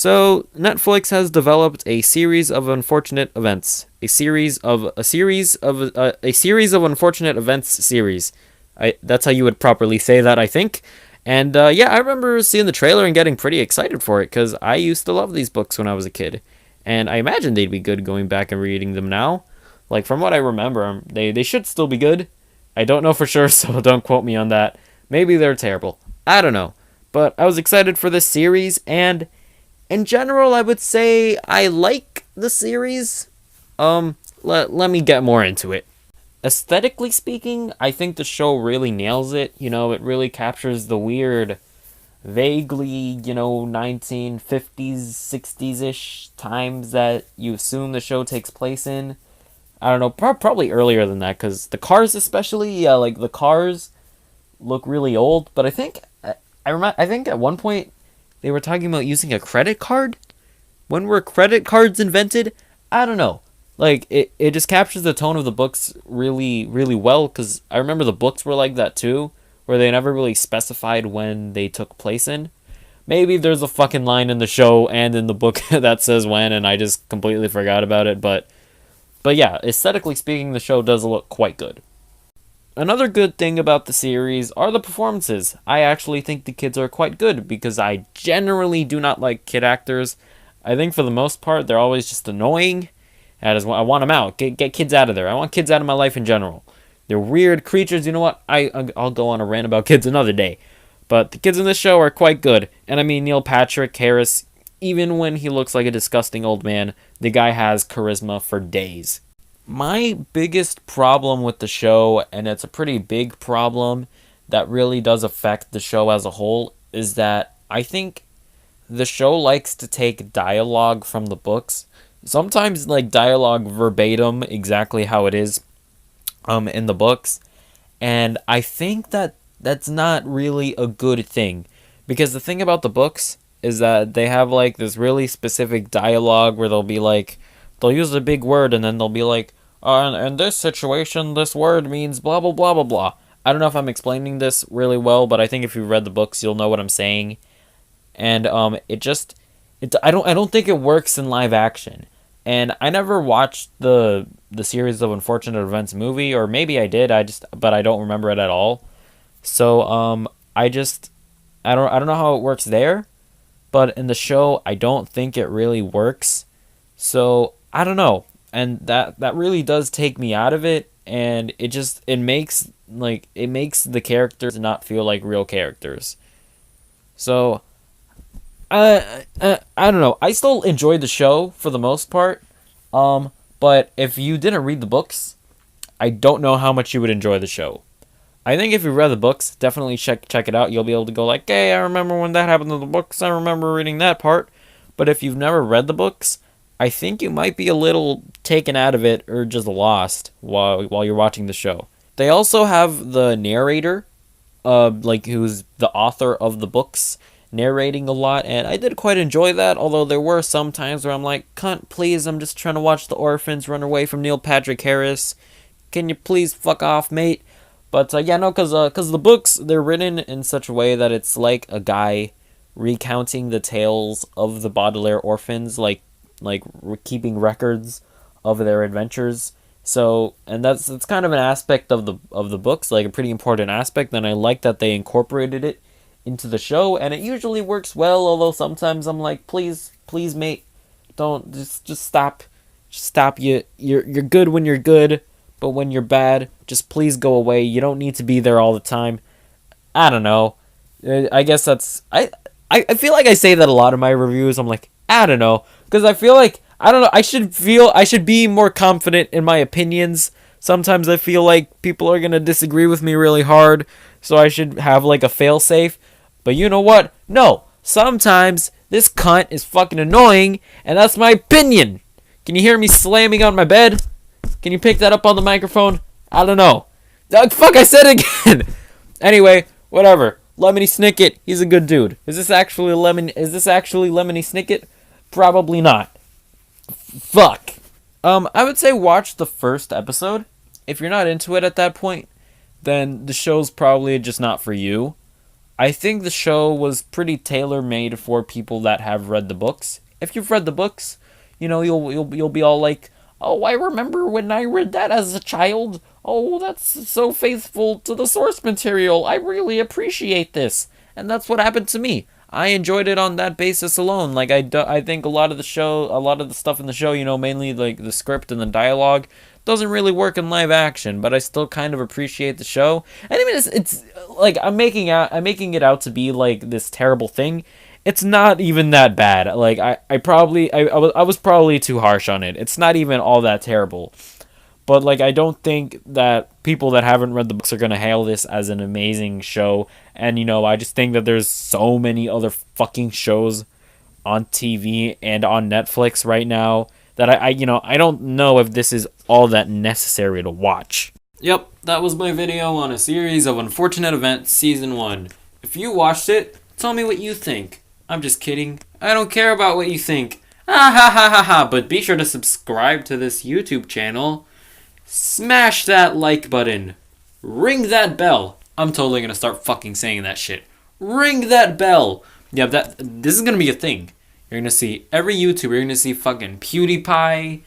So Netflix has developed a series of unfortunate events, a series of unfortunate events series. That's how you would properly say that, I think. And yeah, I remember seeing the trailer and getting pretty excited for it because I used to love these books when I was a kid, and I imagine they'd be good going back and reading them now. Like from what I remember, they should still be good. I don't know for sure, so don't quote me on that. Maybe they're terrible. I don't know. But I was excited for this series, and in general, I would say I like the series. Let me get more into it. Aesthetically speaking, I think the show really nails it. You know, it really captures the weird, vaguely, 1950s, 60s-ish times that you assume the show takes place in. I don't know, probably earlier than that, because the cars especially, yeah, like the cars look really old, but I think I think at one point they were talking about using a credit card. When were credit cards invented? I don't know. Like it just captures the tone of the books really really well, cuz I remember the books were like that too, where they never really specified when they took place in. Maybe there's a fucking line in the show and in the book that says when and I just completely forgot about it, but yeah, aesthetically speaking the show does look quite good. Another good thing about the series are the performances. I actually think the kids are quite good because I generally do not like kid actors. I think for the most part they're always just annoying. I want them out. Get kids out of there. I want kids out of my life in general. They're weird creatures. You know what? I'll go on a rant about kids another day. But the kids in this show are quite good. And I mean, Neil Patrick Harris, even when he looks like a disgusting old man, the guy has charisma for days. My biggest problem with the show, and it's a pretty big problem that really does affect the show as a whole, is that I think the show likes to take dialogue from the books. Sometimes like dialogue verbatim exactly how it is in the books, and I think that that's not really a good thing, because the thing about the books is that they have like this really specific dialogue where they'll use a big word and then they'll be like, in this situation this word means blah blah blah blah blah. I don't know if I'm explaining this really well, but I think if you read the books you'll know what I'm saying. And I don't think it works in live action. And I never watched the series of unfortunate events movie, or maybe I did, but I don't remember it at all. So I don't know how it works there, but in the show I don't think it really works. So I don't know. And that really does take me out of it, and it makes the characters not feel like real characters. So I don't know. I still enjoyed the show for the most part. But if you didn't read the books, I don't know how much you would enjoy the show. I think if you read the books, definitely check it out. You'll be able to go like, hey, I remember when that happened in the books. I remember reading that part. But if you've never read the books, I think you might be a little taken out of it or just lost while you're watching the show. They also have the narrator, who's the author of the books, narrating a lot, and I did quite enjoy that, although there were some times where I'm like, cunt, please, I'm just trying to watch the orphans run away from Neil Patrick Harris. Can you please fuck off, mate? But yeah, no, because the books, they're written in such a way that it's like a guy recounting the tales of the Baudelaire orphans, like keeping records of their adventures. So, and that's kind of an aspect of the books, like a pretty important aspect, and I like that they incorporated it into the show, and it usually works well, although sometimes I'm like, please mate, don't just stop. You're good when you're good, but when you're bad, just please go away. You don't need to be there all the time. I don't know. I guess that's I feel like I say that a lot in my reviews. I'm like, I don't know, because I feel like I don't know. I should be more confident in my opinions. Sometimes I feel like people are gonna disagree with me really hard, so I should have like a failsafe. But you know what? No. Sometimes this cunt is fucking annoying, and that's my opinion. Can you hear me slamming on my bed? Can you pick that up on the microphone? I don't know. Fuck, I said it again. Anyway, whatever. Lemony Snicket, he's a good dude. Is this actually Lemony Snicket? Probably not. Fuck. I would say watch the first episode. If you're not into it at that point, then the show's probably just not for you. I think the show was pretty tailor made for people that have read the books. If you've read the books, you'll be all like, "Oh, I remember when I read that as a child. Oh, that's so faithful to the source material. I really appreciate this." And that's what happened to me. I enjoyed it on that basis alone. Like I think a lot of the stuff in the show, mainly like the script and the dialogue, doesn't really work in live action, but I still kind of appreciate the show. And I mean, it's like I'm making it out to be like this terrible thing. It's not even that bad. Like I was probably too harsh on it. It's not even all that terrible. But like I don't think that people that haven't read the books are gonna hail this as an amazing show. And I just think that there's so many other fucking shows on TV and on Netflix right now that I don't know if this is all that necessary to watch. Yep, that was my video on a series of unfortunate events season 1. If you watched it, tell me what you think. I'm just kidding. I don't care about what you think. Ah ha ha ha ha, but be sure to subscribe to this YouTube channel. Smash that like button. Ring that bell. I'm totally gonna start fucking saying that shit. Ring that bell. Yeah, this is gonna be a thing. You're gonna see every YouTuber. You're gonna see fucking PewDiePie,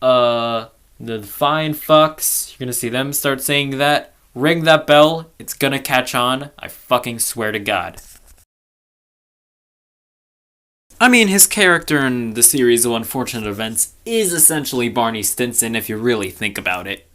the fine fucks. You're gonna see them start saying that. Ring that bell. It's gonna catch on. I fucking swear to God. I mean, his character in the series of unfortunate events is essentially Barney Stinson if you really think about it.